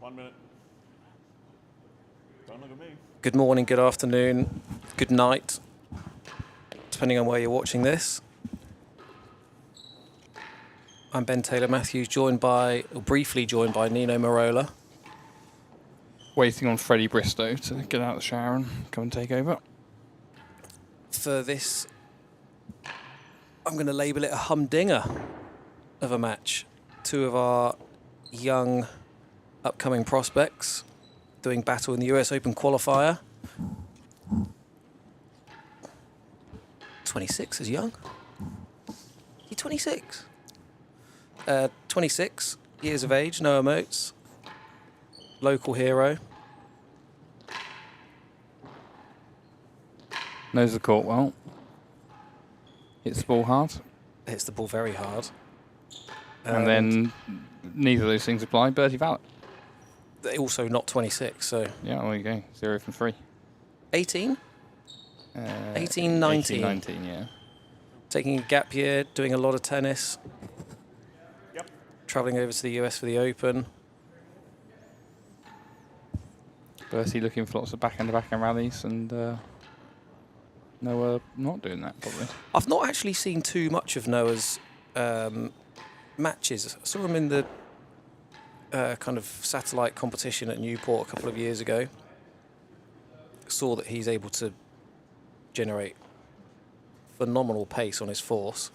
1 minute. Don't look at me. Good morning, good afternoon, good night, depending on where you're watching this. I'm Ben Taylor-Matthews, briefly joined by Nino Marola. Waiting on Freddie Bristow to get out of the shower and come and take over. For this, I'm going to label it a humdinger of a match. Two of our young upcoming prospects doing battle in the US Open qualifier. 26 is young. You're 26. 26 years of age, Noah Motz, local hero. Knows the court well. Hits the ball hard. Hits the ball very hard. And then neither of those things apply. Birdie Vallat. They're also not 26, so... Yeah, there you go. 0 from 3. 18? 18, 19. 19, yeah. Taking a gap year, doing a lot of tennis. Yep. Travelling over to the US for the Open. Bertie looking for lots of backhand rallies, and Noah not doing that, probably. I've not actually seen too much of Noah's matches. I saw him in the kind of satellite competition at Newport a couple of years ago. Saw that he's able to generate phenomenal pace on his force.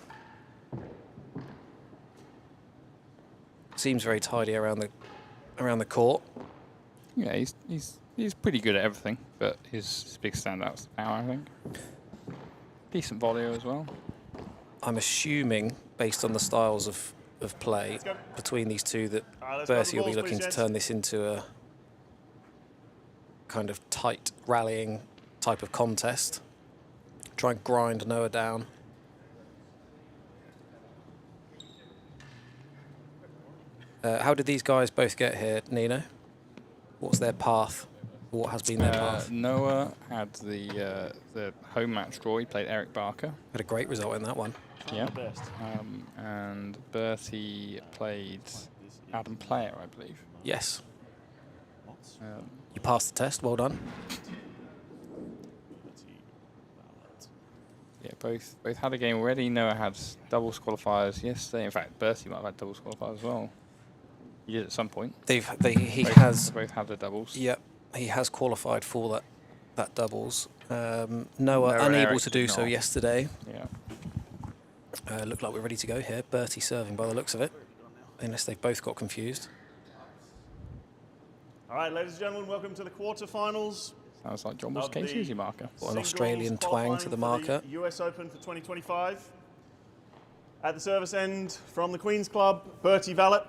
Seems very tidy around the court. Yeah, he's pretty good at everything, but his big standout's the power, I think. Decent volley as well. I'm assuming, based on the styles of play between these two, that Bertie will be looking to turn this into a kind of tight rallying type of contest. Try and grind Noah down. How did these guys both get here, Nino? What's their path? What has been their path? Noah had the home match draw. He played Eric Barker. Had a great result in that one. Yeah. And Bertie played Adam Player, I believe. Yes. You passed the test. Well done. Yeah, both had a game already. Noah had doubles qualifiers yesterday. In fact, Bertie might have had doubles qualifiers as well. He did at some point. He both had the doubles. Yep, he has qualified for that doubles. Noah unable to do so yesterday. Yeah. Look like we're ready to go here. Bertie serving by the looks of it, unless they've both got confused. All right, ladies and gentlemen, welcome to the quarterfinals. Sounds like John was Casey's marker. What an Australian twang to the marker. US Open for 2025. At the service end from the Queen's Club, Bertie Vallat.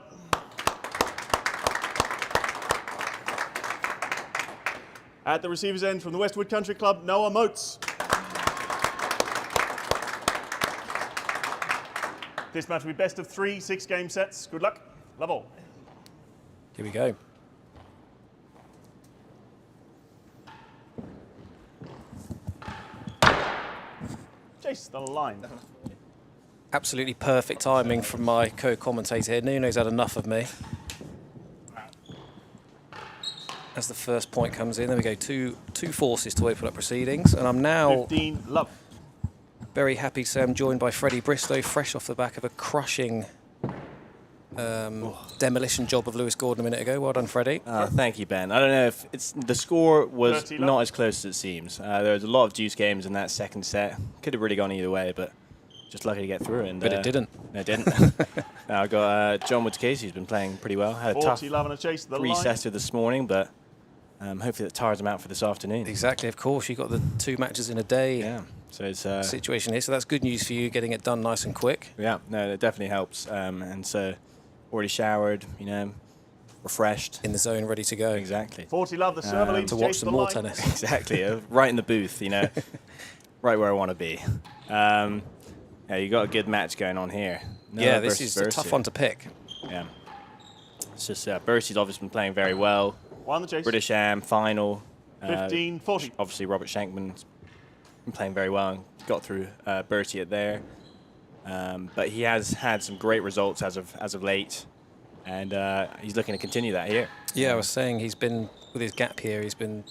At the receiver's end from the Westwood Country Club, Noah Motz. This match will be best of 3 6-game sets. Good luck. Love all. Here we go. Chase the line. Absolutely perfect timing from my co-commentator here. Nuno's had enough of me. As the first point comes in, there we go. Two forces to open up proceedings, and I'm now 15 love. Very happy to say I'm joined by Freddie Bristow, fresh off the back of a crushing demolition job of Lewis Gordon a minute ago. Well done, Freddie. Thank you, Ben. I don't know if the score was 30 not as close as it seems. There was a lot of deuce games in that second set. Could have really gone either way, but just lucky to get through. And but it didn't. No, it didn't. Now I've got John Woods Casey, who's been playing pretty well. Had a tough 40 chase the three-setter this morning, but hopefully that tires him out for this afternoon. Exactly, of course. You got the 2 matches in a day. Yeah. So it's situation here. So that's good news for you, getting it done nice and quick. Yeah, no, it definitely helps. And so already showered, refreshed. In the zone, ready to go. Exactly. 40 love the server lead to watch some more tennis. Exactly. Right in the booth, right where I want to be. Yeah, you got a good match going on here. Yeah, this is a tough one to pick. Yeah. It's just Bertie's obviously been playing very well. Won the chase. British Am final. 15-40. Obviously, Robert Shankman's been playing very well and got through Bertie at there. But he has had some great results as of late. and he's looking to continue that here. Yeah, I was saying he's been, with his gap here, he's been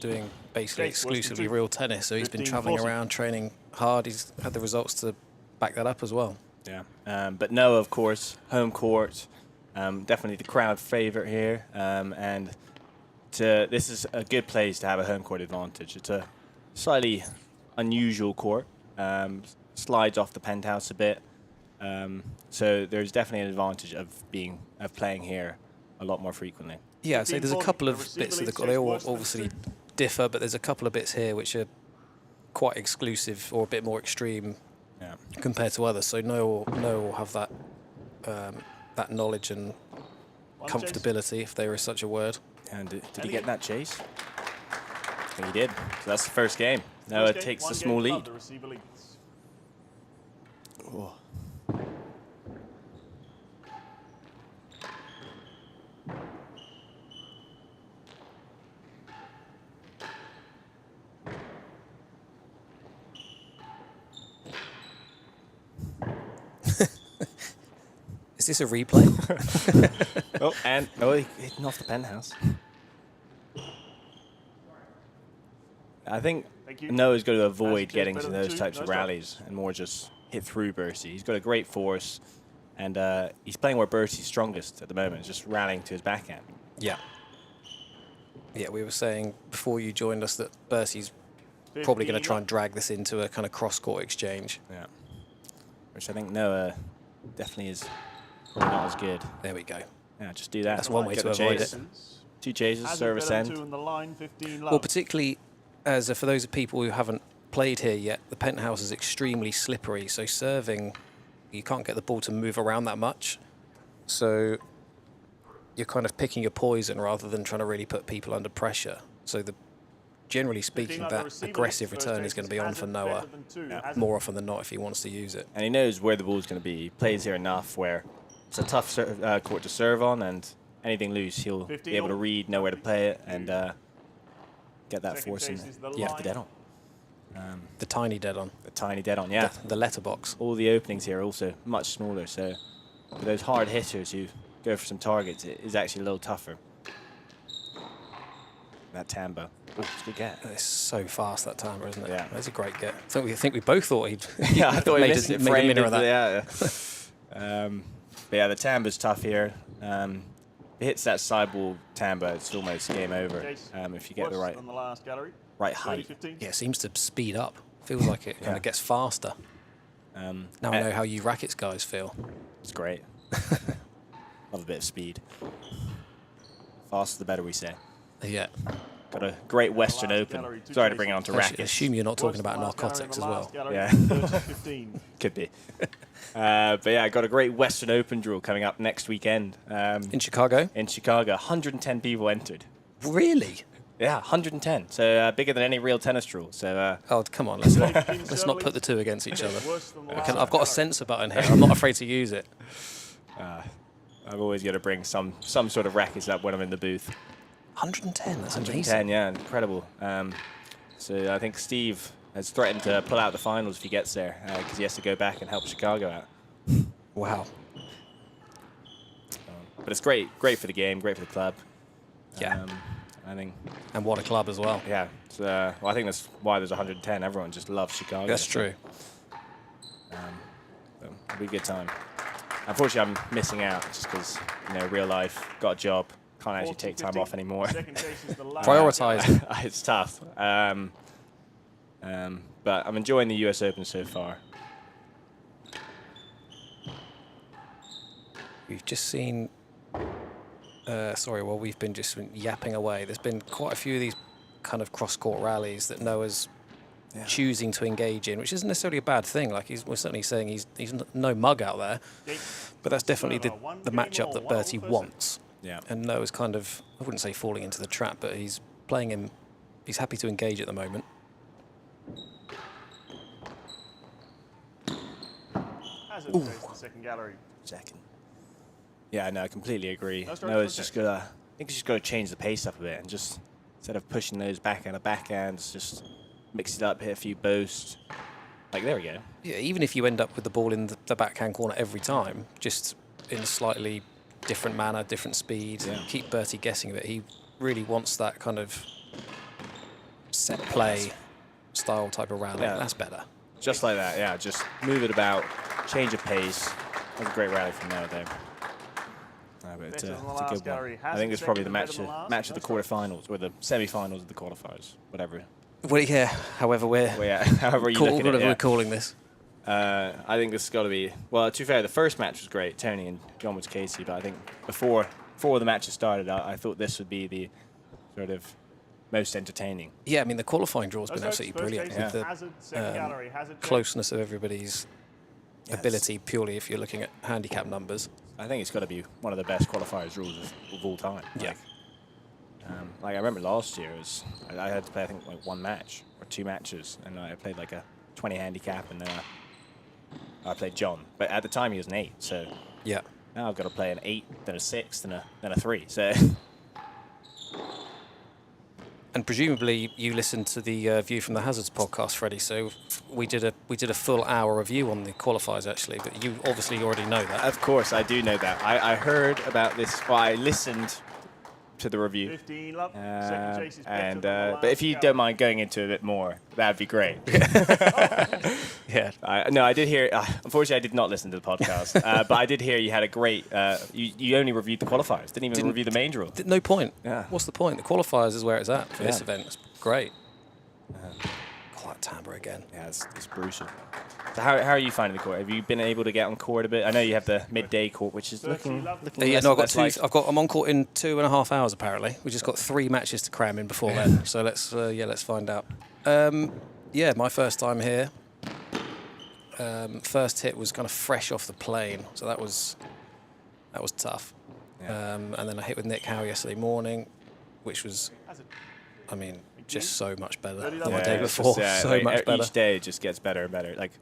doing basically Okay, exclusively Westwood real tennis, so he's been 15-40. travelling around, training hard. He's had the results to back that up as well. Yeah, but Noah, of course, home court, definitely the crowd favourite here, and this is a good place to have a home court advantage. It's a slightly unusual court, slides off the penthouse a bit, so there's definitely an advantage of playing here a lot more frequently. Yeah, I'd say there's a 15-40, couple of the receiver bits of the leads court. They all Westwood. obviously differ, but there's a couple of bits here which are quite exclusive or a bit more extreme Yeah. compared to others. So Noah will have that that knowledge and One chase. comfortability, if there is such a word. And did he get that chase? I think he did. So that's the first game. Noah First game, takes one the game small club, lead. The receiver leads. Oh. Is this a replay? He hitting off the penthouse. I think Thank you. Noah's got to That's avoid just getting better to than those two. types of Nice job. rallies and more just hit through Bertie. He's got a great force, and he's playing where Bertie's strongest at the moment, just rallying to his backhand. Yeah. Yeah, we were saying before you joined us that Bertie's probably going to 15 try and drag this into a kind of cross-court exchange. Yeah. Which I think Noah definitely is probably not as good. There we go. Yeah, just do that. That's one way Get to the avoid chase. it. Two chases, Hazard service better than end. two in the line, 15 love. Well, particularly as for those people who haven't played here yet, the penthouse is extremely slippery, so serving, you can't get the ball to move around that much. So you're kind of picking your poison rather than trying to really put people under pressure. So generally speaking, 15 love, the that receiver aggressive leads. return First is going to chase be on Hazard for better Noah than two. Yeah. Hazard more often than not if he wants to use it. And he knows where the ball's going to be. He plays here enough where it's a tough court to serve on, and anything loose, he'll 15 be able to all. read, know where to play it, and get that Second force in chase is the the line. dead on. The tiny dead on, The tiny dead on, yeah. the letterbox. All the openings here are also much smaller, so for those hard hitters who go for some targets, it is actually a little tougher. That Tambo. Oh, it's a good get. It's so fast, that timer, isn't it? Yeah. That's a great get. I think we both thought he'd Yeah, I thought he made missed it. made a Framed minute of into that. the, but yeah, the Tambo's tough here. If it hits that sideball Tambo, it's almost game over Chase if you get the worse right than the last gallery. height. 15. Yeah, it seems to speed up. Feels like it kind Yeah. of gets faster. Now I know how you rackets guys feel. It's great. Love a bit of speed. Faster the better, we say. Yeah. Got a great Western Last Open. gallery, two Sorry to bring it on to I rackets. assume you're not talking Worse than about the last gallery narcotics in as the well. last gallery, Yeah. 15. Could be. But yeah, I got a great Western Open draw coming up next weekend In Chicago? in Chicago. 110 people entered. Really? Yeah, 110. So bigger than any real tennis draw. So Oh, come on. Let's not Let's let's not put the two against each other. Worse than the I've last got a gallery. sensor button here. I'm not afraid to use it. I've always got to bring some sort of rackets up when I'm in the booth. 110. That's amazing. 110, yeah, incredible. So I think Steve has threatened to pull out the finals if he gets there because he has to go back and help Chicago out. Wow. But it's great for the game, great for the club. Yeah. I think, And what a club as well. yeah. So, well, I think that's why there's 110. Everyone just loves Chicago. That's true. So it'll be a good time. Unfortunately, I'm missing out just because, real life, got a job, can't actually 14, take time 15. off anymore. Second chase is the last Prioritise. gallery. It's tough. But I'm enjoying the US Open so far. We've just seen... we've been just yapping away. There's been quite a few of these kind of cross-court rallies that Noah's choosing to engage in, which isn't necessarily a bad thing. Like we're certainly saying he's no mug out there, but that's definitely the matchup that Bertie wants. Yeah. And Noah's kind of, I wouldn't say falling into the trap, but he's playing him. He's happy to engage at the moment. Hazard takes the second gallery. Second. Yeah, no, I completely agree. No strokes, Noah's no just checks. got to, I think he's just got to change the pace up a bit and just, instead of pushing those backhands, just mix it up, hit a few boasts. Like, there we go. Yeah, even if you end up with the ball in the backhand corner every time, just in a slightly different manner, different speed, keep Bertie guessing a bit. He really wants that kind of set play style type of rally. That's better. Just like that, yeah. Just move it about, change of pace. That's a great rally from Noah there. But it's a good one. I think it's probably the match of the quarterfinals or the semi-finals of the qualifiers, whatever. Well, yeah. However however you look at it. We're calling this. I think this has got to be. Well, to be fair, the first match was great, Tony and John Woods Casey. But I think before the matches started, I thought this would be the sort of most entertaining. Yeah, I mean the qualifying draw's been absolutely brilliant with the closeness of everybody's ability. Purely, if you're looking at handicap numbers, I think it's got to be one of the best qualifiers rules of all time. Like I remember last year, I had to play I think like one match or two matches, and I played like a 20 handicap, and then I played John. But at the time he was an 8, so now I've got to play an 8, then a 6, then a 3. So. And presumably you listened to the View from the Hazards podcast, Freddie. So we did a full hour review on the qualifiers actually, but you obviously already know that. Of course, I do know that. I heard about this. Well, I listened to the review. 15 love. But if you don't mind going into a bit more, that'd be great. No, I did hear. Unfortunately, I did not listen to the podcast, but I did hear you had a great. You only reviewed the qualifiers, didn't even review the main draw. No point. Yeah. What's the point? The qualifiers is where it's at for this event. It's great. Quite timbre again. Yeah, it's brutal. So how are you finding the court? Have you been able to get on court a bit? I know you have the midday court, which is looking yeah, no, I'm on court in 2.5 hours apparently. We just got 3 matches to cram in before then. So let's find out. My first time here. First hit was kind of fresh off the plane, so that was tough. Yeah. And then I hit with Nick Howe yesterday morning, which was, I mean, just so much better than the day before. So much better. Each day just gets better and better. Like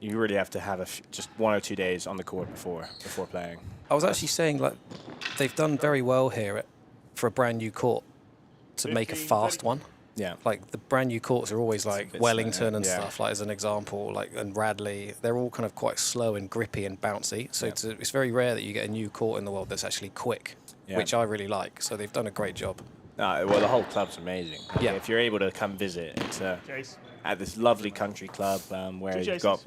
you really have to have just 1 or 2 days on the court before playing. I was actually saying like they've done very well here for a brand new court to make a fast one. Yeah, like the brand new courts are always like Wellington and stuff, like as an example, like and Radley. They're all kind of quite slow and grippy and bouncy. So it's very rare that you get a new court in the world that's actually quick, which I really like. So they've done a great job. Well, the whole club's amazing. Yeah, if you're able to come visit, it's at this lovely country club where you've got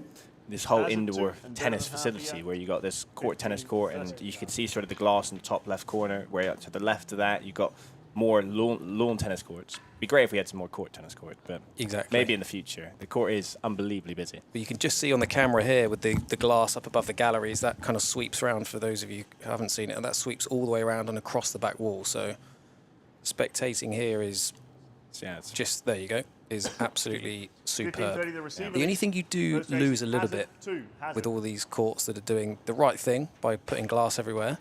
this whole indoor tennis facility where you got this tennis court, and you can see sort of the glass in the top left corner. Where to the left of that, you got more lawn tennis courts. It'd be great if we had some more court tennis courts, but maybe in the future. The court is unbelievably busy. But you can just see on the camera here with the glass up above the galleries, that kind of sweeps around for those of you who haven't seen it, and that sweeps all the way around and across the back wall. So spectating here is just, there you go, is absolutely superb. The only thing you do lose a little bit with all these courts that are doing the right thing by putting glass everywhere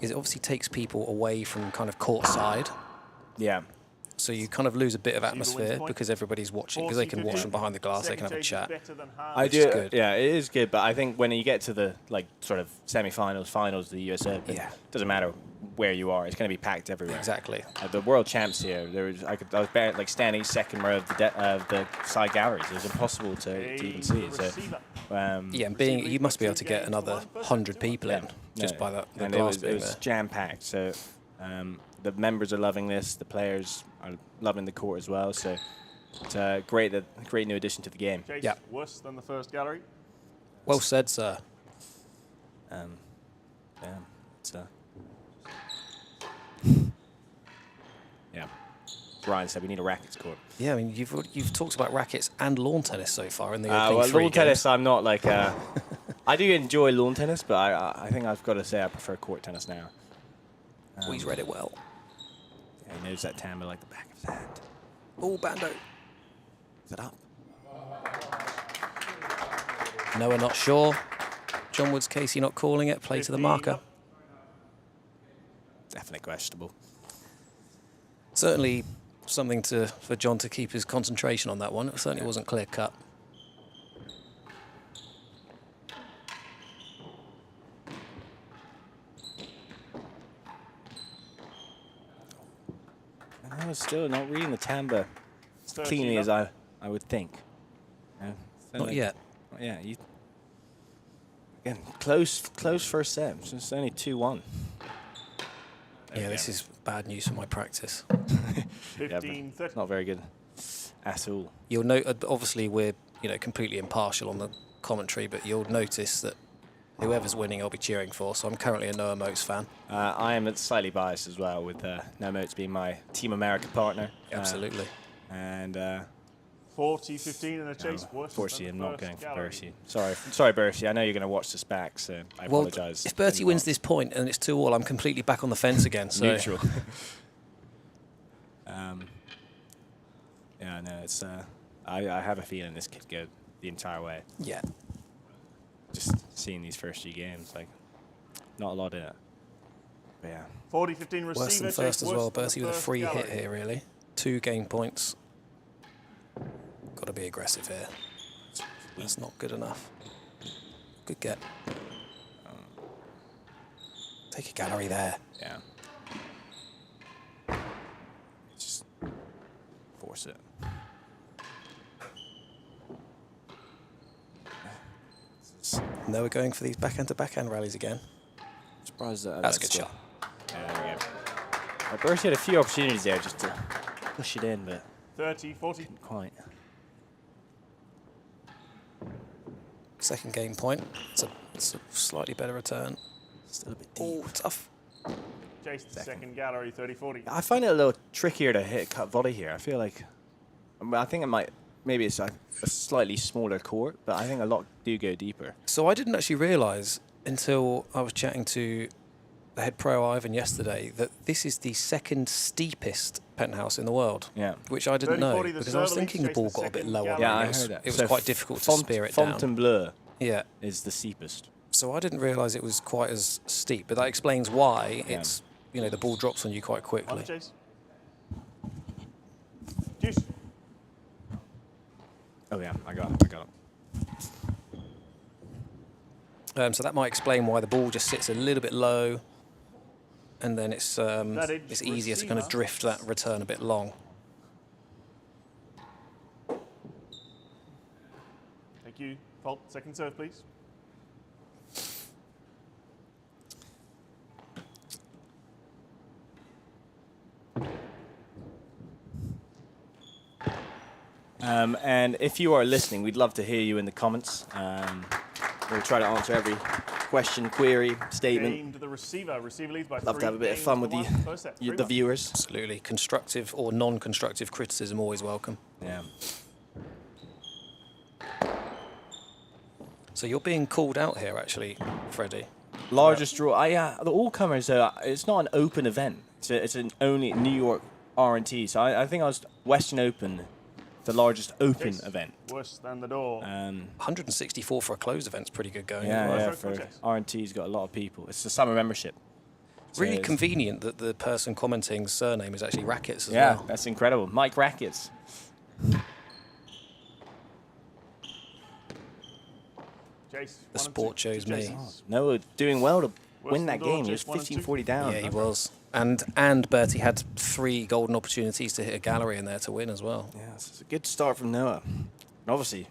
is it obviously takes people away from kind of court side. Yeah. So you kind of lose a bit of atmosphere because everybody's watching, because they can watch from behind the glass, they can have a chat. I do. Good. Yeah, it is good, but I think when you get to the sort of semi-finals, finals of the US Open, it doesn't matter where you are; it's going to be packed everywhere. Exactly. The world champs here, I was standing second row of the side galleries. It was impossible to even see it. So, and you must be able to get another 100 people in just by that. And it was jam-packed. So. The members are loving this. The players are loving the court as well. So it's a great new addition to the game. Yeah. Worse than the first gallery. Well said, sir. Ryan said we need a rackets court. Yeah, I mean you've talked about rackets and lawn tennis so far in the lawn tennis. I'm not like. I do enjoy lawn tennis, but I think I've got to say I prefer court tennis now. He's read it well. Yeah, he knows that timbre like the back of his hand. Oh, Bando. Is it up? No, we're not sure. John Woods Casey not calling it. Play to the marker. Definitely questionable. Certainly something for John to keep his concentration on that one. It certainly wasn't clear cut. I was still not reading the timbre as cleanly as I would think. Not yet. Yeah, Again, close first set. It's only 2-1. Yeah, this is bad news for my practice. 15, 30. Not very good at all. You'll note, obviously, we're completely impartial on the commentary, but you'll notice that whoever's winning, I'll be cheering for. So I'm currently a Noah Motz fan. I am slightly biased as well, with Noah Motz being my Team America partner. Absolutely. And 40, 15 in a chase. Worse unfortunately, than I'm the not first going for gallery. Bertie. Sorry, Bertie. I know you're going to watch this back, so I Well, apologise. if Bertie wins this point and it's 2-2, I'm completely back on the fence again. So. Neutral. Yeah, no, it's. I have a feeling this could go the entire way. Yeah. Just seeing these first few games, like, not a lot in it. But yeah. 40, 15 receiver. Worse than chase, first as worse well. than the Bertie with a first free gallery. hit here, really. 2 game points. Got to be aggressive here. That's not good enough. Good get. Take a gallery there. Yeah. Just force it. No, we're going for these backhand-to-backhand rallies again. Surprised that That's a good shot. Yeah, there we go. Bertie had a few opportunities there just to push it in, but 30, 40. couldn't quite. Second game point. It's a slightly better return. Still a bit deep. Oh, tough. Chase the second gallery, 30, 40. I find it a little trickier to hit a cut volley here. I feel like, I think it might. Maybe it's a slightly smaller court, but I think a lot do go deeper. So I didn't actually realise until I was chatting to the head pro Ivan yesterday that this is the second steepest penthouse in the world. Yeah. Which I didn't 30, know 40, the because I was serve thinking the leads, ball chase the got a bit second lower. gallery. Yeah, I it was, heard that. it was So quite difficult to spear it down. Fontainebleau Yeah. is the steepest. So I didn't realise it was quite as steep, but that explains why Yeah. it's the ball drops on you quite On the quickly. chase. Juice. Oh yeah, I got it. So that might explain why the ball just sits a little bit low, and then it's easier to kind of receiver. drift that return a bit long. Thank you. Fault. Second serve, please. And if you are listening, we'd love to hear you in the comments. We'll try to answer every question, query, statement. Game to the receiver. Receiver leads by Love to 3 have a bit of games fun to with 1. First set, the 3-1. viewers. Absolutely. Constructive or non-constructive criticism always welcome. Yeah. So you're being called out here, actually, Freddie. Largest draw. Yeah, the all-comers. It's not an open event. It's an only New York R&T. So I think I was Western Open, the largest open Chase. event. Worse than the door. 164 for a closed event's pretty good going. Yeah, Well, yeah. that's right, For Chase. R&T's got a lot of people. It's the summer membership. So Really it's- convenient that the person commenting's surname is actually Rackets as Yeah, well. that's incredible. Mike Rackets. Chase. The 1 and sport 2. chose Two me. chases. Noah doing well to Worse win than that door, game. He was Chase 1 and 2. 15-40 down. Yeah, he was. And Bertie had 3 golden opportunities to hit a gallery in there to win as well. Yeah, it's a good start from Noah. And obviously,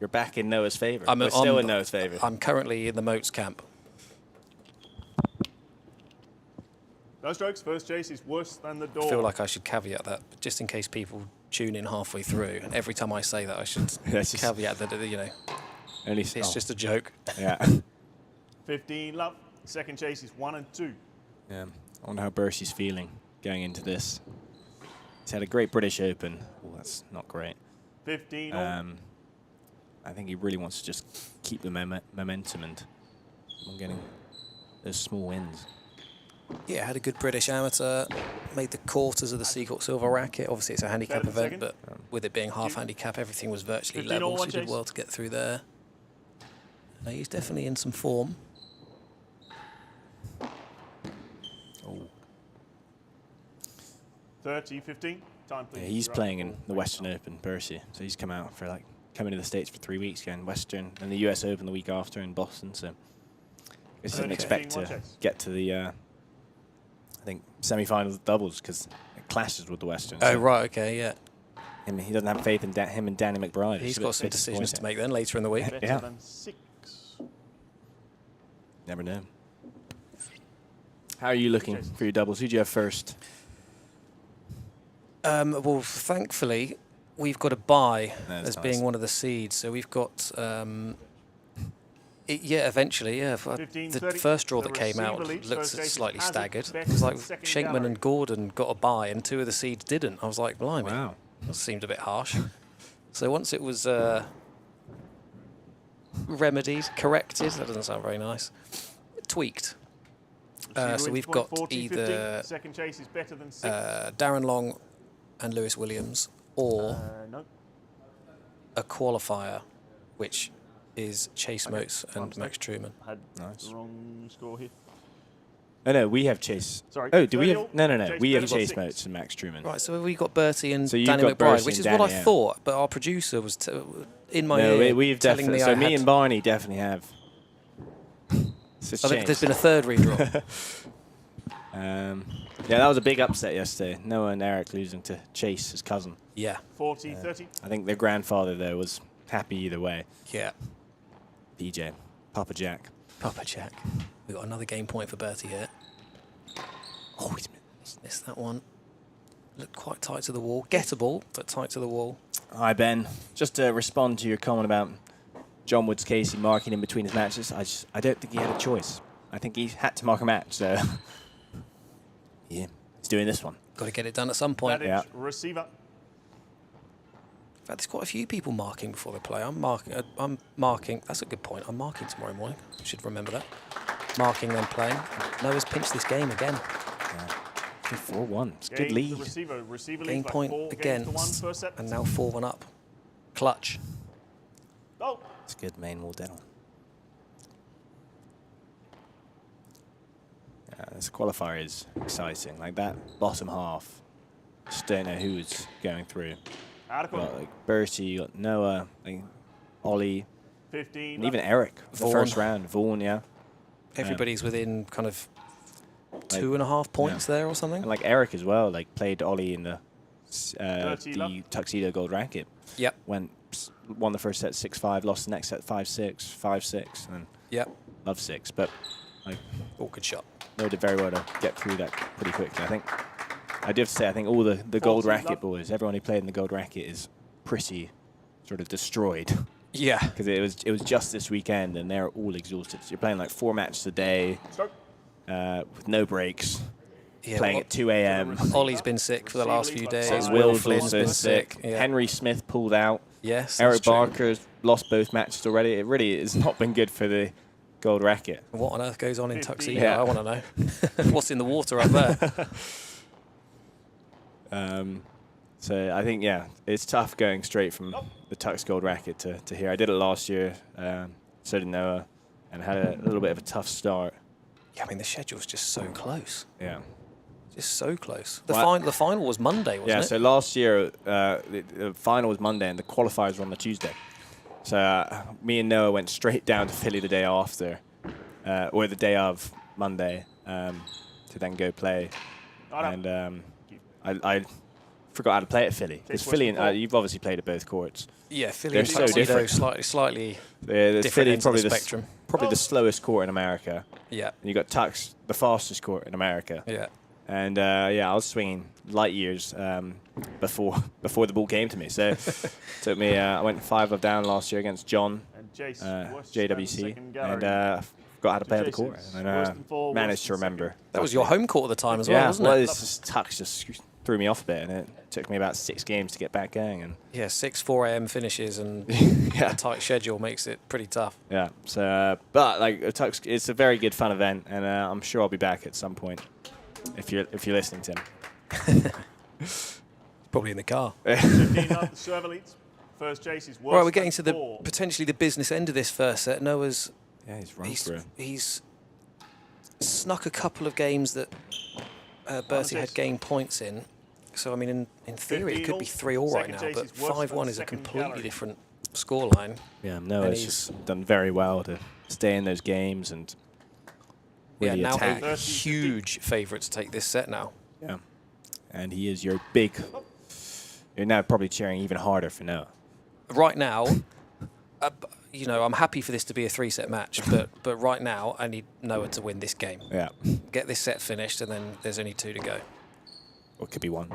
you're back in Noah's favour. I'm We're still in Noah's favour. I'm currently in the Motz camp. No strokes. First chase is worse than the door. I feel like I should caveat that, but just in case people tune in halfway through. And every time I say that, I should Yeah, it's just- caveat that, Only it's just a joke. Yeah. 15 love. Second chase is 1 and 2. Yeah. I wonder how Bertie's feeling going into this. He's had a great British Open. Oh, that's not great. 15 all. I think he really wants to just keep the momentum and keep on getting those small wins. Yeah, had a good British amateur, made the quarters of the Seacourt Silver Racket. Obviously, it's a handicap Better than event, but second. with it being half handicap, everything was virtually 15 all, level, so one he did chase. well to get through there. He's definitely in some form. Oh. 30, 15. Time, please. Yeah, he's You're up. playing in the Western Open, Bertie. So he's come out for coming to the States for 3 weeks, going Western and the US Open the week after in Boston. So I guess he didn't Okay. expect One to chase. get to the, I think, semi-final doubles because it clashes with the Western. Oh, So right, okay, yeah. he doesn't have faith in him and Danny McBride. He's It's a got bit some decisions to disappointing. make then later in the week. Better Yeah. than 6. Never know. How are you looking for your doubles? Who do you have first? Well, thankfully, we've got a bye That's as being nice. one of the seeds. So we've got, eventually, the 15-30. first draw The that came out receiver leads. looked First Jason slightly has it. staggered. Best It was like second Shankman gallery. and Gordon got a bye and 2 of the seeds didn't. I was like, blimey, Wow. that seemed a bit harsh. So once it was remedied, corrected, that doesn't sound very nice, tweaked. Receiver So wins we've point got 40-50. either Second chase is better than 6. Darren Long and Lewis Williams, or No. a qualifier, which is Chase Okay, Motz and mistake. Max Truman. Had Nice. the wrong score here. Oh, no, we have Chase. Sorry. Oh, do we 30 all? have? No. Chase We have Bennett got Chase 6. Motes and Max Truman. Right, so we got Bertie and So you've Danny got McBride, Bertie which and is what I Danny, yeah. thought, but our producer was in my No, ear we've telling me definitely. I So me had. and Barney definitely have. It's I think changed. there's been a third redraw. Yeah, that was a big upset yesterday. Noah and Eric losing to Chase, his cousin. Yeah, 40-30. I think their grandfather, though, was happy either way. yeah. PJ, Papa Jack. Papa Jack. We got another game point for Bertie here. Oh, he's missed that one. Looked quite tight to the wall. Gettable, but tight to the wall. Hi, Ben. Just to respond to your comment about John Woods Casey marking in between his matches, I don't think he had a choice. I think he had to mark a match, so yeah, he's doing this one. Got to get it done at some point. Vallat Yeah. receiver. In fact, there's quite a few people marking before they play. I'm marking. That's a good point. I'm marking tomorrow morning. Should remember that. Marking then playing. Noah's pinched this game again. 4-1. It's a Game good lead. The receiver Game leads by point 4 again. games to 1 first set. And now 4-1 up. Clutch. Oh, It's good main wall dental. This qualifier is exciting. Like that bottom half, just don't know who's going through. out of You got corner. like Bertie, you got Noah, like Ollie, 15. and even Eric. The Vaughan. first round, Vaughan, yeah. Everybody's within kind of Like- 2.5 points there or something. And like Eric as well, like played Ollie in the Dirty luck. tuxedo gold racket. Yep. Won the first set 6-5, lost the next set 5-6, 5-6, and then Yep. love 6. But like Oh, good shot. Noah did very well to get through that pretty quickly. I think I do have to say, I think all the gold 14 racket love. boys, everyone who played in the gold racket is pretty sort of destroyed Yeah. because it was just this weekend and they're all exhausted. So you're playing like 4 matches a day Stroke. with no breaks, Yeah, playing well, at 2 a.m. Ollie's been sick for the last few days. So Will Will's Flynn's also been sick. Yeah. Henry Smith pulled out. Yes. Eric that's true. Barker's lost both matches already. It really has not been good for the gold racket. What on earth goes on in 15. Tuxedo? Yeah. I want to know. What's in the water up there? So I think, yeah, it's tough going straight from the Tux gold racket to here. I did it last year, so did Noah, and had a little bit of a tough start. Yeah, I mean, the schedule's just so close. Yeah. Just so close. The, Well, the final was Monday, wasn't Yeah, it? so last year, the final was Monday and the qualifiers were on the Tuesday. So me and Noah went straight down to Philly the day after, or the day of Monday, to then go play. And I forgot how to play at Philly. Because Philly, and you've obviously played at both courts. Yeah, Philly They're and so Tuxedo different. slightly The different Philly ends of probably the the spectrum. probably the slowest court in America. Yeah, And you got Tux, the fastest court in America. yeah. And yeah, I was swinging light years before the ball came to me. So took me. I went 5-love down last year against John, And Jace, worst JWC, second and gallery. forgot how to play the Jace court, is and worse than 4, managed worse to than remember. That was your home court at the time as well, Yeah, wasn't well, it? it's just Tux just threw me off a bit, and it took me about 6 games to get back going. And Yeah, 4 a.m. finishes and yeah, a tight schedule makes it pretty tough. yeah. So, but like Tux, it's a very good fun event, and I'm sure I'll be back at some point if you're listening, Tim. Probably in the car. 15 up, the server leads. First Jace is worse Right, we're getting than to the 4. potentially the business end of this first set. Noah's Yeah, he's run through. he's snuck a couple of games that Bertie had gained points in. So I mean, in theory, it could be 3-3 right Second now, chase but is worse than 5-1 is a second completely gallery. different scoreline. Yeah, Noah's he's- just done very well to stay in those games and really yeah, now attack. a huge favourite to take this set now. Yeah, and he is your big. You're now probably cheering even harder for Noah. Right now, you know, I'm happy for this to be a 3-set match, but right now I need Noah to win this game. Yeah. Get this set finished, and then there's only 2 to go. Or it could be 1.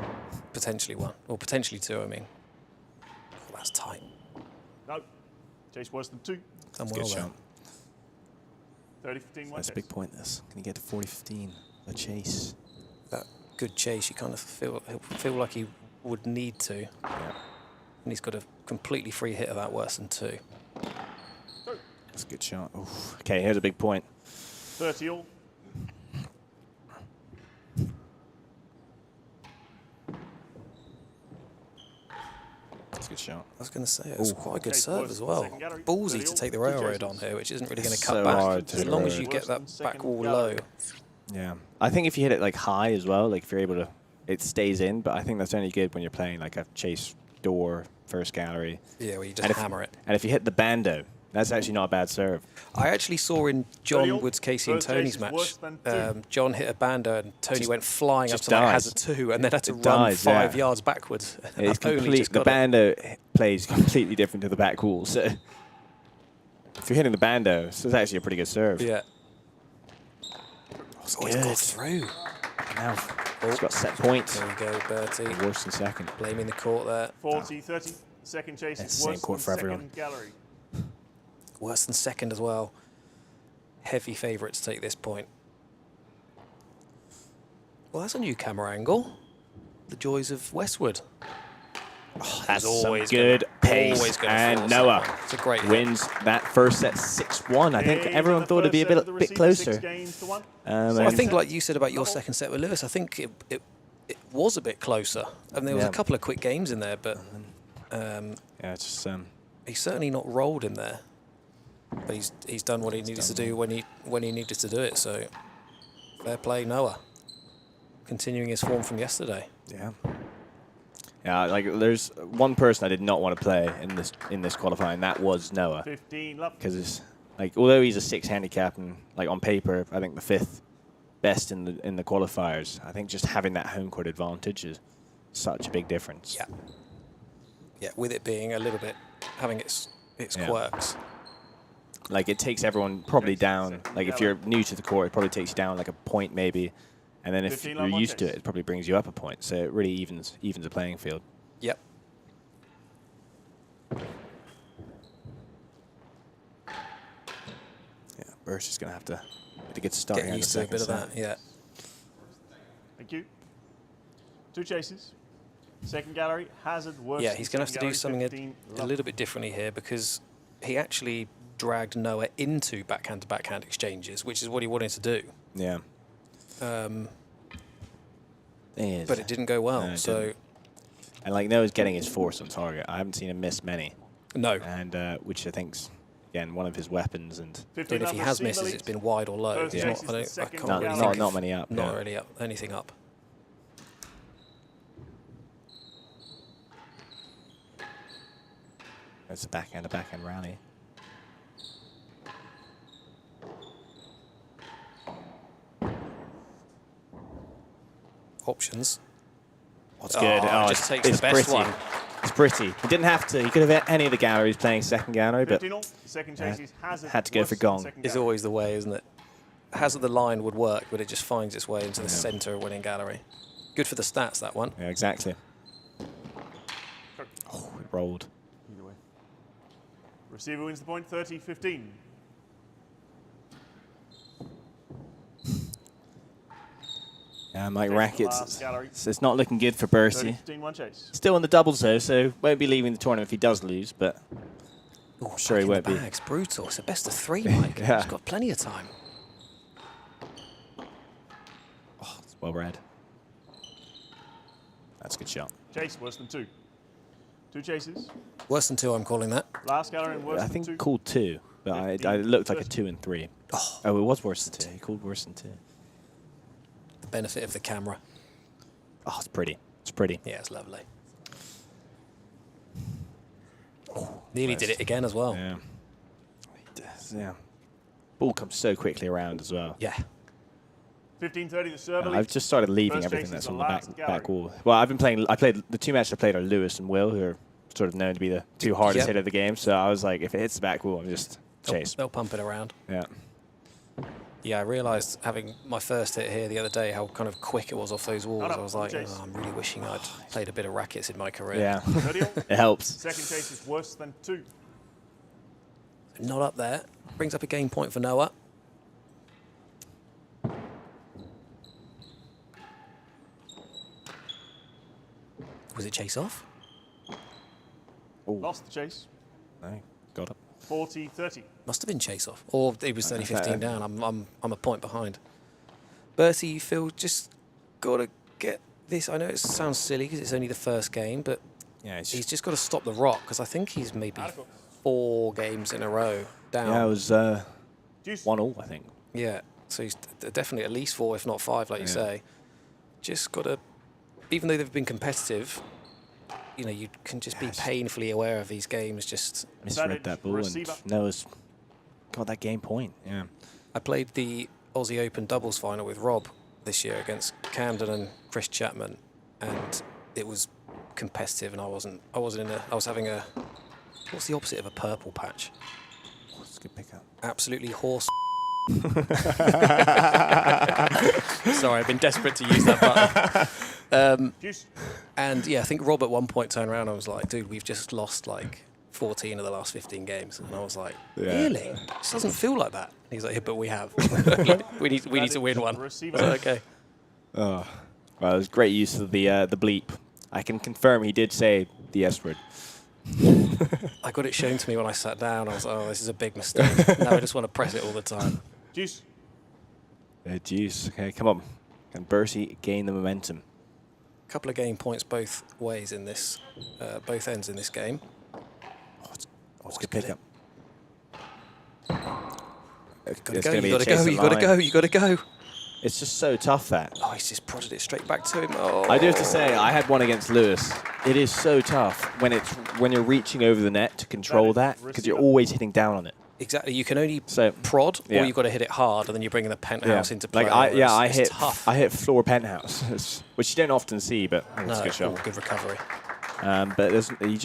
Potentially 1, or potentially 2. I mean, oh, that's tight. No. Chase worse than 2. Done That's a well good there. shot. 30-15, one That's a chase. big point, this. Can he get to 40-15? A chase. That good chase, you kind of feel like he would need to, Yeah. and he's got a completely free hit of that worse than 2. That's a good shot. Oof. Okay, here's a big point. 30 all. That's a good shot. I was going to say, it was Ooh. quite a good Okay, serve boys, as well. second gallery, Ballsy 30 to all, take the 2 railroad chases. on here, which isn't really going to It's cut so back. hard to As hit long the as you railroad. get that Worse than back second wall gallery. low. Yeah. I think if you hit it like high as well, like if you're able to, it stays in, but I think that's only good when you're playing like a chase door, first gallery. Yeah, where you And just if- hammer it. And if you hit the bando, that's actually not a bad serve. I actually saw in John 30 all. Wood's Casey and First chase Tony's is match, worse than 2. John hit a bando and Tony Just- went flying up just to like dies. hazard 2 and then had to It run dies, 5 yeah. yards backwards. It's Only complete. just The got it. bando plays completely different to the back wall. So if you're hitting the bando, this is actually a pretty good serve. Yeah. It's Oh, he's got through. Now he's got set points. There we go, Bertie. Worse than second. Blaming the court there. 40-30. Second chase It's is the same worse court than for everyone. second gallery. Worse than second as well. Heavy favourite to take this point. Well, that's a new camera angle. The joys of Westwood. Oh, that's some always good gonna- pace. always gonna And force Noah that one. It's a great hit. wins that first set 6-1. I think Gains everyone in the thought it'd be a first set of the bit receiver, 6 closer. games to 1. Well, I and- think, like you said about your second set with Lewis, I think it was a bit closer. I mean, there was Yeah. a couple of quick games in there, but yeah, it's just he's certainly not rolled in there. But he's done what he needed to do when he needed to do it. So fair play, Noah. Continuing his form from yesterday. yeah. Yeah, like there's one person I did not want to play in this qualifying. That was Noah, 15 love. because it's like although he's a 6 handicap and like on paper I think the 5th best in the qualifiers. I think just having that home court advantage is such a big difference. Yeah. Yeah, with it being a little bit having its Yeah. quirks. Like it takes everyone probably down. Like if you're new to the court, it probably takes you down like a point maybe, and then if 15 you're love, one used to chase. it, it probably brings you up a point. So it really evens the playing field. Yep. Yeah, Bursch is going to have to get to start Get here in the used to a second bit of set. that. Yeah. Thank you. 2 chases. Second gallery, hazard, worse. Yeah, than he's going to have to do second something gallery, 15 a love. little bit differently here because he actually dragged Noah into backhand-to-backhand exchanges, which is what he wanted to do. Yeah. But it didn't go well. No, it So, didn't. And like Noah's getting his force on target. I haven't seen him miss many, no. and which I think's again one of his weapons. And 15 But if he love, has receiver misses, lead. it's been wide or low. First He's chase not, is the I second can't not, really gallery. think not of- many up. Not yeah. really up, anything up. It's a backhand rally. Options. What's good? Oh, just takes it's the best pretty. one. It's pretty. He didn't have to. He could have hit any of the galleries playing second gallery, but 15 all. Second yeah, chase is hazard. had to go worse for than gong. second It's gallery. always the way, isn't it? Hazard the line would work, but it just finds its way into the Yeah. centre of winning gallery. Good for the stats, that one. yeah, exactly. Oh, it rolled. Either way. Receiver wins the point, 30-15. Yeah, Mike Chase the Rackets. last gallery. It's not looking good for Bercy. 30-15, one chase. Still in the doubles though, so won't be leaving the tournament if he does lose. But Oh, sure he back in won't the be. bag. It's brutal. It's a best of 3, Mike. Yeah. He's got plenty of time. Oh, it's well read. That's a good shot. Chase, worse than 2. 2 chases. Worse than 2, I'm calling that. Last gallery and worse I than think 2. called 2, but I 15, it looked like a 30. 2 and 3. Oh, Oh, it was worse than 2. He called worse than 2. the benefit of the camera. Oh, it's pretty. It's pretty. Yeah, it's lovely. Nearly Nice. did it again as well. Yeah. He does, yeah. Ball comes so quickly around as well. Yeah. 15-30, the server I've lead. just started leaving First everything chase that's is on the the last back gallery. wall. Well, I played the 2 matches I played are Lewis and Will, who are sort of known to be the two hardest Yep. hit of the game. So I was like, if it hits the back wall, I'm just chase. They'll pump it around. Yeah. Yeah, I realised having my first hit here the other day how kind of quick it was off those walls. I was like, oh, I'm really wishing I'd played a bit of rackets in my career. Yeah. 30 all. It helps. Second chase is worse than 2. Not up there. Brings up a game point for Noah. Was it chase off? Lost the chase. No, got it. 40-30. Must have been chase off. Or it was only 15 down. I'm a point behind. Bertie, you feel just got to get this. I know it sounds silly because it's only the first game, but Yeah, it's he's just got to stop the rock because I think he's maybe 4 games in a row down. yeah, it was Juice. 1-1, I think. Yeah, so he's definitely at least 4, if not 5, like you say. Just got to, even though they've been competitive, you know, you can just be painfully aware of these games. Just Misread that ball receiver. and Noah's got that game point. Yeah. I played the Aussie Open doubles final with Rob this year against Camden and Chris Chapman, and it was competitive. And I wasn't in a. I was having a. What's the opposite of a purple patch? That's a good pickup. Absolutely horse. Sorry, I've been desperate to use that button. Juice. And yeah, I think Rob at one point turned around and was like, dude, we've just lost like 14 of the last 15 games. And I was like, really? This doesn't feel like that. And he's like, yeah, but we have. Like, we need to win one. Receiver. So, okay. Oh, well, it was great use of the bleep. I can confirm he did say the S word. I got it shown to me when I sat down. I was like, oh, this is a big mistake. Now I just want to press it all the time. Juice. Jeez. Okay, come on. Can Bertie gain the momentum? A couple of game points both ways in this, both ends in this game. Oh, it's a good pickup. You gotta go. It's just so tough that. Oh, he's just prodded it straight back to him. Oh. I do have to say, I had one against Lewis. It is so tough when you're reaching over the net to control that because you're always hitting down on it. Exactly. You can only So prod, yeah. or you've got to hit it hard, and then you're bringing the penthouse into play. Like I It's tough. hit floor penthouse, which you don't often see, but it's a good shot. Good recovery. But you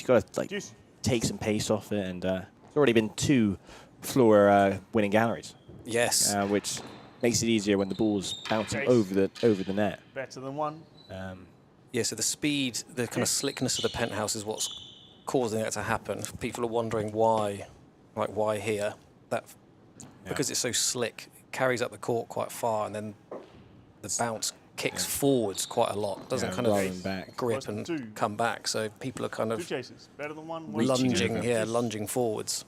got to like Juice. take some pace off it, and there's already been 2 floor winning galleries, Yes. which makes it easier when the ball's bouncing over the net. Better than 1. Yeah, so the speed, the kind of slickness of the penthouse is what's causing that to happen. People are wondering why, like why here? Because it's so slick, it carries up the court quite far, and then the bounce kicks forwards quite a lot. Doesn't kind rather than of back. grip and 2. come back. So people are kind 2 of chases. Better than 1. lunging forwards.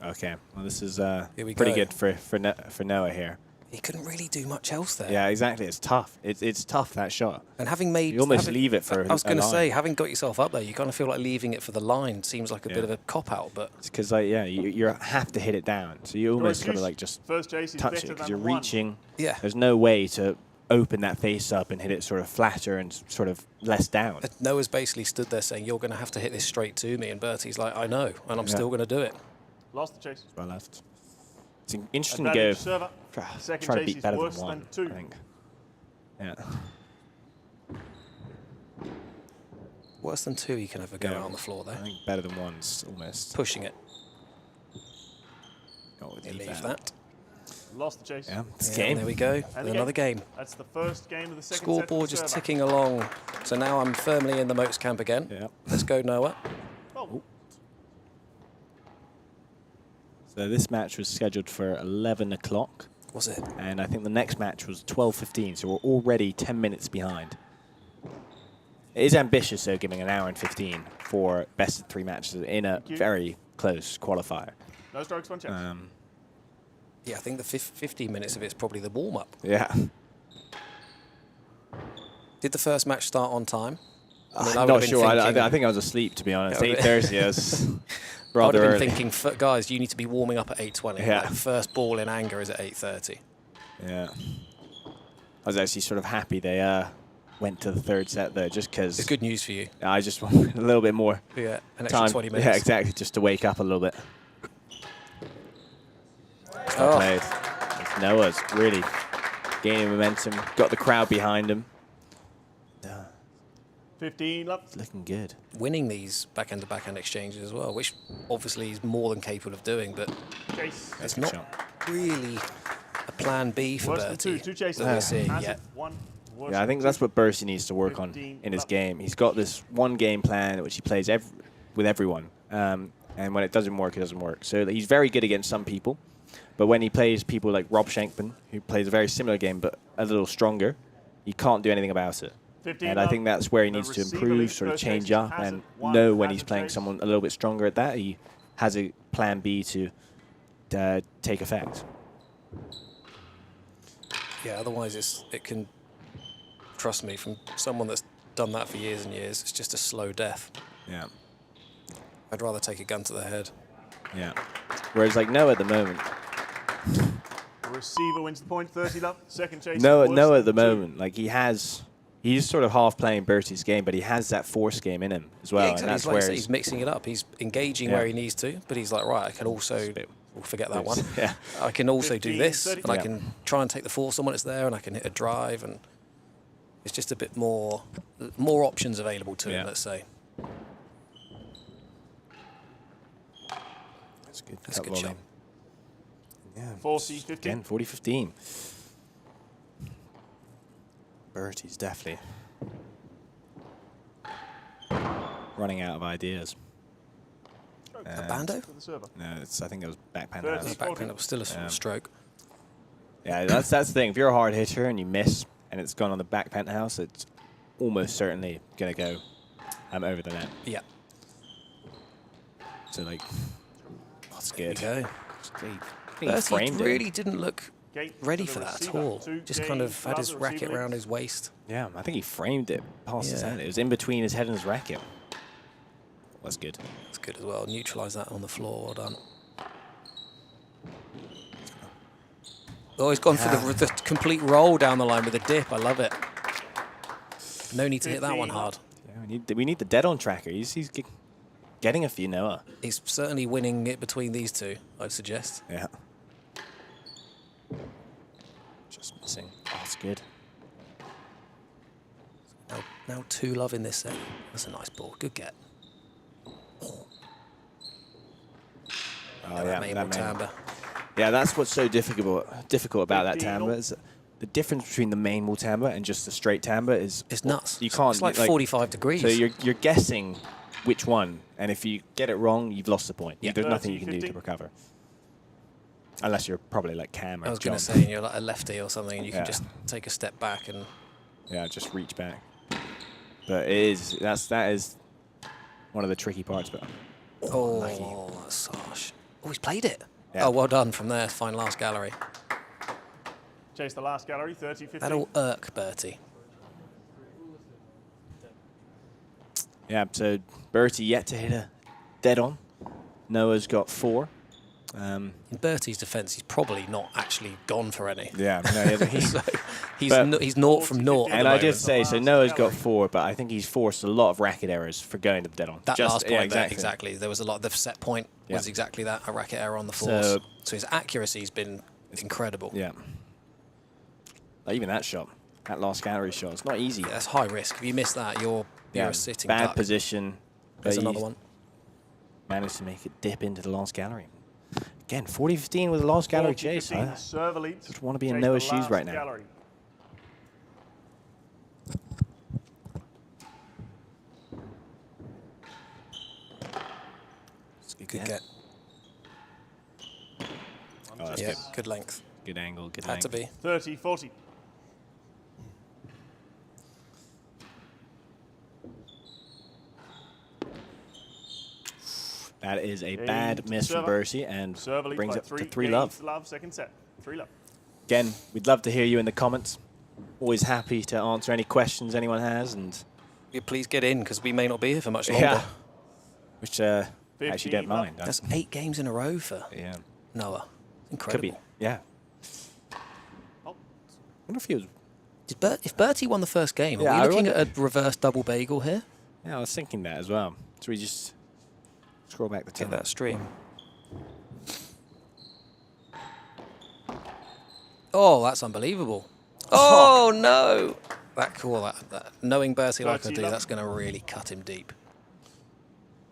Okay, well this is we pretty go. good for Noah here. He couldn't really do much else there. Yeah, exactly. It's tough. It's tough, that shot. And having made, You almost leave it for I was a going to line. say, having got yourself up there, you kind of feel like leaving it for the line seems like a bit of a cop out, but It's because you have to hit it down. So you almost got to like just First chase is touch better it because than you're 1. reaching. yeah. There's no way to open that face up and hit it sort of flatter and sort of less down. Noah's basically stood there saying, you're going to have to hit this straight to me, and Bertie's like, I know, and I'm still going to do it. Lost the chase. Well left. It's interesting to go. Advantage server. Second Try to chase beat is better worse than 1. than 2. I think. Yeah. Worse than 2, you can have a go Yeah. on the floor I there. think better than 1's almost. Pushing it. Oh, You leave that. Lost the chase. Yeah, it's Yeah, game. there we go. And Another game. That's the first game of the second Scoreboard set. just ticking along. So now I'm firmly in the Motz camp again. Yeah. Let's go, Noah. Oh, So this match was scheduled for 11 o'clock, Was it? and I think the next match was 12:15. So we're already 10 minutes behind. It is ambitious, though, giving an hour and 15 for best of 3 matches in a very close qualifier. no strokes, 1 chase. Yeah, I think the 15 minutes of it's probably the warm-up. Yeah. Did the first match start on time? I mean, I I'm would not have been sure. thinking- I think I was asleep, to be honest. Yeah, 8:30 is I would rather have been early. thinking, guys, you need to be warming up at 8:20. Yeah. Like, first ball in anger is at 8:30. Yeah. I was actually sort of happy they went to the 3rd set, though, just because It's good news for you. I just wanted a little bit more Yeah, an extra time. 20 minutes. Yeah, exactly, just to wake up a little bit. Oh. Played. Noah's really gaining momentum, got the crowd behind him. 15 love. It's looking good. Winning these backhand-to-backhand exchanges as well, which obviously he's more than capable of doing, but Chase. it's Good not shot. really a plan B for Worse than Bertie two chases. that we're seeing Has yet. it. One. Worse Yeah, I than think two. that's what Bertie needs to work on 15 in his love. game. He's got this one game plan which he plays with everyone, and when it doesn't work, it doesn't work. So he's very good against some people, but when he plays people like Rob Shankman, who plays a very similar game but a little stronger, he can't do anything about it. 15 And I think that's where he The needs to receiver improve, leads sort of first change chase, up, has and it. One, know when has he's it, playing chase. someone a little bit stronger at that, he has a plan B to take effect. Yeah, otherwise it can, trust me, from someone that's done that for years and years, it's just a slow death. Yeah, I'd rather take a gun to the head. yeah. Whereas like Noah at the moment, The receiver wins the point. 30 love. Second chase. Noah worse at the than two. moment, like he's sort of half playing Bertie's game, but he has that force game in him as well, Yeah, and exactly. that's Like I where say, he's mixing it up. He's engaging where Yeah. he needs to, but he's like, right, I can also, we'll forget that one. Yeah. I can also do 15, this, 30. and I Yeah. can try and take the force on when it's there, and I can hit a drive, and it's just a bit more options available to Yeah. him, let's say. That's good. That's a cut good shot. volley. Yeah. 40, 15. Again, 40-15. Bertie's definitely running out of ideas. A bando? For the server. No, I think it was backhand. 30. house. It's Backhand was still a Yeah. stroke. Yeah, that's the thing. If you're a hard hitter and you miss and it's gone on the back penthouse, it's almost certainly going to go over the net. Yeah. So, like, that's There you good. go. I think he Bertie framed it. really didn't look Gate ready to for the that at receiver. all. Two Just kind of games, had his love, the receiver racket around leads. his waist. Yeah, I think he framed it past his Yeah. hand. It was in between his head and his racket. That's good. That's good as well. Neutralise that on the floor. Well done. Oh, he's gone for the complete roll down the line with a dip. I love it. No need to hit that one 15. hard. Yeah, we need the dead-on tracker. He's getting a few Noah. He's certainly winning it between these two, I'd suggest. Yeah. Just missing. Oh, that's good. Now 2 love in this set. That's a nice ball. Good get. Oh, That yeah, main that main. timbre. Yeah, that's what's so difficult about that 15. timbre. Is the difference between the main wall timbre and just the straight timbre is It's nuts. You can't. It's like 45 degrees. So you're guessing which one, and if you get it wrong, you've lost the point. Yeah. There's nothing you 30, can do to 50. recover. Unless you're probably like Cam or I was John. going to say, you're like a lefty or something, and you Yeah. can just take a step back and... Yeah, just reach back. But that is one of the tricky parts. But Oh, that's harsh. Oh, he's played it. Yeah. Oh, well done from there. Fine last gallery. Chase the last gallery. 30, 15. That'll irk Bertie. yeah, so Bertie yet to hit a dead on. Noah's got 4. In Bertie's defence, he's probably not actually gone for any. Yeah, no, he's, So he's But- he's naught from naught. at and the I moment. did say, so Noah's got 4, but I think he's forced a lot of racket errors for going to the dead on. That Just- last point yeah, there, exactly. There was a lot. The set point was Yeah. exactly that, a racket error on the force. So- So his accuracy's been incredible. Yeah. Like even that shot, that last gallery shot, it's not easy. Yeah, that's high risk. If you miss that, you're a sitting bad duck. position. There's but another he's one. Managed to make it dip into the last gallery. Again, 40-15 with the last gallery 40, chase. 15, I server leads. just want to be in Chase Noah's the shoes last right now. gallery. Good get. Oh, that's Yeah, good. good length. Good angle, good Had to length. be. 30, 40. That is a Game bad to miss from server. Bertie and Server leads brings by up to 3. 3 games, love. Second set. 3 love. Again, we'd love to hear you in the comments. Always happy to answer any questions anyone has, and Yeah, please get in, because we may not be here for much longer. yeah, which actually 15 don't love. mind. That's 8 games in a row for Yeah, Noah. could Incredible. be. Yeah, Oh, wonder if he was. If Bertie won the first game, Yeah, are I we looking wonder- at a reverse double bagel here? Yeah, I was thinking that as well. So we just scroll back the Get time. that stream. Oh, that's unbelievable. Oh, no. That call, that knowing Bertie like I 30 do, love. that's going to really cut him deep.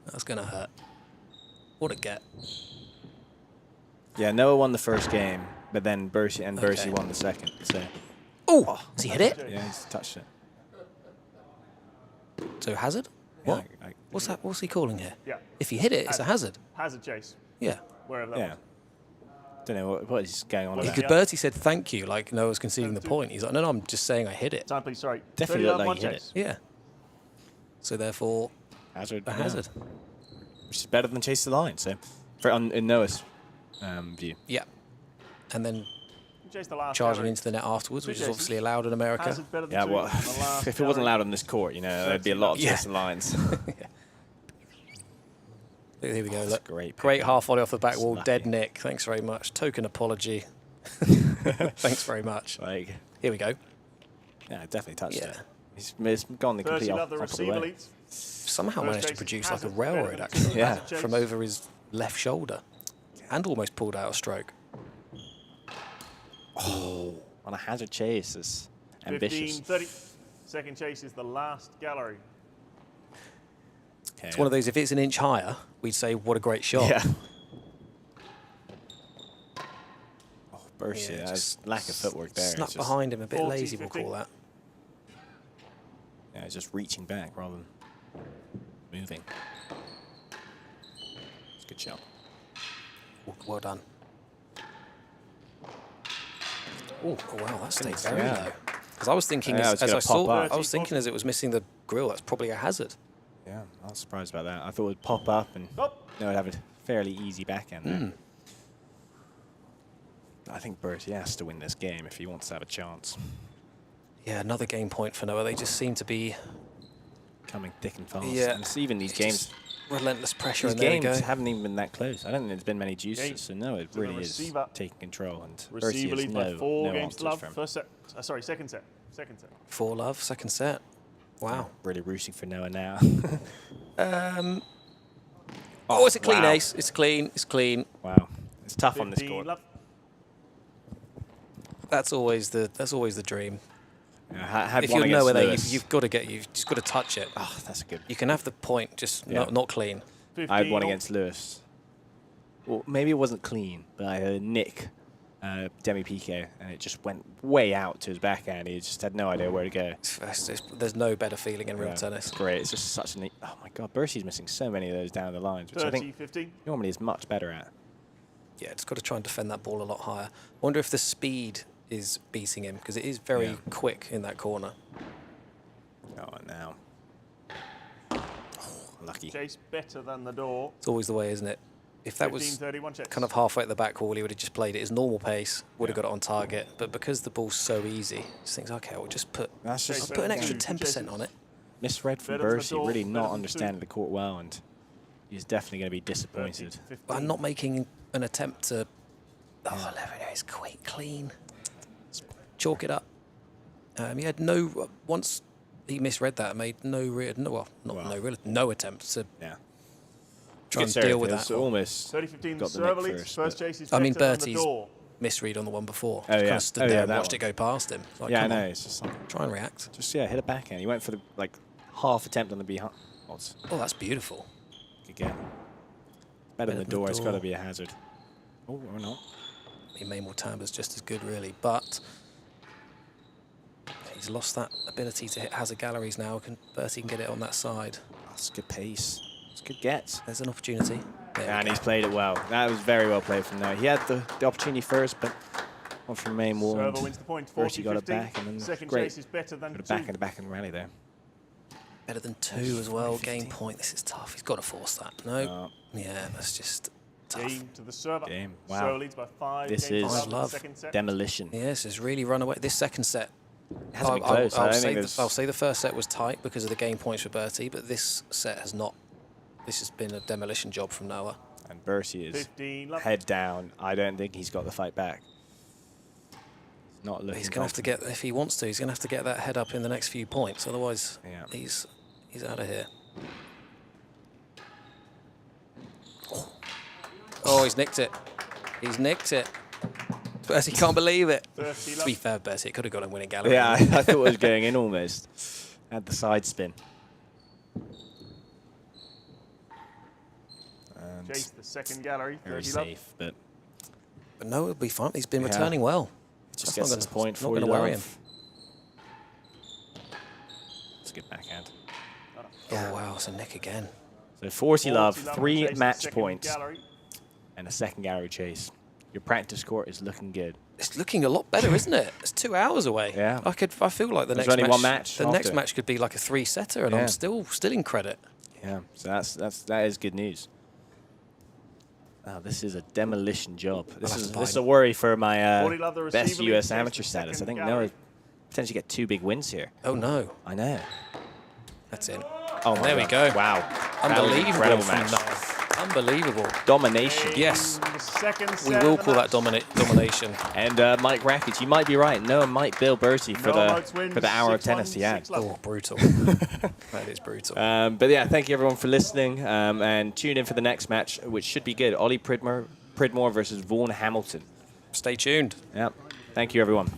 That's going to hurt. What a get. Yeah, Noah won the first game, but then Bertie Okay. won the second. So Oh, has he hit it? yeah, he's touched it. So hazard? Yeah, What? What's that? What's he calling here? Yeah. If you hit it, it's a hazard. Hazard chase, Yeah. wherever that Yeah. was. Don't know what is going on. Well, There. Because Bertie said thank you, like Noah's conceding the point. He's like, no, I'm just saying I hit it. Time, please. Sorry. Definitely 30 looked love, like one he hit chase. Yeah. So therefore, Hazard. a hazard. Which is better than chase the line. So, in Noah's view. Yeah. And then Chase the last charging gallery. into the net afterwards, which is chases. obviously allowed in America. Hazard better than Yeah, two well, on the last if it wasn't gallery. allowed on this court, you know, there'd be a lot of Yeah. chasing lines. Here we go. That's Look. great. Great half volley off the back wall. Lucky. Dead Nick. Thanks very much. Token apology. Thanks very much. Like, Here we go. yeah, definitely touched Yeah. it. He's gone the 30 complete love, the opposite receiver way. leads. Somehow First managed to chase, produce like a hazard, railroad, better than actually. two. Yeah. Hazard chase. From over his left shoulder. And almost pulled out a stroke. On a hazard chase is ambitious. 15, 30. Second chase is the last gallery. Okay, It's one of those, if it's an inch higher, we'd say, what a great shot. Yeah. Oh, Bertie, Yeah, that's just lack of footwork there. Snuck It's just- behind him, a bit 40, lazy, we'll 50. call that. Yeah, it's just reaching back rather than moving. It's a good shot. Well done. Oh wow, that stayed Goodness, very yeah. low. Because I was thinking, Yeah, as it's gonna I saw, pop up. I was thinking as it was missing the grill, that's probably a hazard. Yeah, I was surprised about that. I thought it would pop up and Up. no, it'd have a fairly easy backhand there. I think Bertie has to win this game if he wants to have a chance. Yeah, another game point for Noah. They just seem to be Coming thick and fast. Yeah. And it's even these it's games, just relentless pressure. these And there we games go. haven't even been that close. I don't think there's been many Game juices, so no, it to the really is receiver. taking control. And Bertie Receiver has leads by no 4 games answers to love. from. First set. Sorry, second set. Second set. 4 love, second set. Wow. Really rooting for Noah now. Oh, it's a clean wow. ace. It's clean. It's clean. Wow, it's tough on this 15 court. love. That's always the dream. Yeah, had If one you're against nowhere there, Lewis. you've got to you've just got to touch it. Oh, that's a good. You can have the point, just Yeah. not clean. 15 I had one all. against Lewis. Well, maybe it wasn't clean, but I had Nick Demi Piquet, and it just went way out to his backhand. He just had no idea where to go. There's no better feeling in real Yeah, tennis. it's great. It's just such a neat. Oh my God, Bertie's missing so many of those down the lines, which I 30, think 15. normally is much better at. Yeah, it's got to try and defend that ball a lot higher. Wonder if the speed is beating him, because it is very Yeah. quick in that corner. Oh, now. Oh, lucky. Chase better than the door. It's always the way, isn't it? If that 15, was 31 chase. kind of halfway at the back wall, he would have just played it his normal pace, would have Yeah. got it on target. But because the ball's so easy, just thinks, okay, I'll just put That's I'll just put an Two extra chases. 10% on it. misread from Better than the Bertie, door, really better not than two. understanding the court well, and he's definitely going to be 30, disappointed. 15. I'm not making an attempt to. Oh, there we go. It's quite clean. Chalk it up. He had no. Once he misread that, made no real. No, well, not Wow. no real. No attempt to Yeah. try Good and serve. deal with It's that. almost 30, 15. got the Server nick leads. first, First but- chase is I mean, better than the Bertie's door. misread on the one before. Oh, Just yeah. kind of stood Oh, there yeah, and that watched it one. go past him. Like, Yeah, I come know. on, It's just like, try and react. just hit a backhand. He went for the half attempt on the behind. Odds. Oh, that's beautiful. Good get. Better than the door. It's got to be a hazard. Oh, or not. I mean, Maymore Tamber's just as good, really, but he's lost that ability to hit hazard galleries now. Bertie can get it on that side. That's good pace. It's a good get. There's an opportunity. There we And go. he's played it well. That was very well played from there. He had the opportunity first, but one from main wall. Server and wins the point. 40, Bertie got it 15. back, and then Second great. chase is better than Got it 2. back in the back and rally there. Better than 2 as well. 15. Game point. This is tough. He's got to force that. No. Yeah, that's just tough. Game to the server. Game. Wow. Server leads by 5. This games is to love. Second set. Demolition. Yes, it's really run away. This second set. It hasn't been close. I I'll don't say think the, there's. I'll say the first set was tight because of the game points for Bertie, but this set has not. This has been a demolition job from Noah. And Bertie is 15 love. head down. I don't think he's got the fight back. He's not looking. He's going to have to get, if he wants to, he's going to have to get that head up in the next few points. Otherwise, Yeah. he's out of here. Oh, he's nicked it. He's nicked it. Bertie can't believe it. 30 To be love. fair, Bertie, it could have gone in winning gallery. Yeah, I thought it was going in almost. Had the side spin. And Chase the second gallery. very 30 love. safe, but But no, it'll be fine. He's been Yeah. returning well. just That's gets this point. not 40 going to worry him. love. It's a good backhand. Oh, wow. It's a nick again. So 40 love, 40 3 chase the match second points, gallery. and a second gallery chase. Your practice court is looking good. It's looking a lot better, isn't it? It's 2 hours away. Yeah. I feel like the There's next only match. one match The next after. match could be like a 3-setter, and Yeah. I'm still in credit. Yeah, so that is good news. Oh, this is a demolition job. This have is to buy this is a worry for my 40 love, the best receiver lead, US chase amateur the status. I second think gallery. Noah potentially get 2 big wins here. Oh no, I know. that's in. Oh, my There we God. go. Wow. That was an Unbelievable incredible from match. Noah. Unbelievable. Domination. Yes, The second we set will of the call that match. domination. And Mike Rackets, you might be right. Noah might bill Bertie for Noah the Motz wins, for the hour of 6-1, tennis he had. 6 love. Oh, brutal. That is brutal. But yeah, thank you everyone for listening, and tune in for the next match, which should be good. Ollie Pridmore versus Vaughan Hamilton. Stay tuned. Yep. Thank you everyone.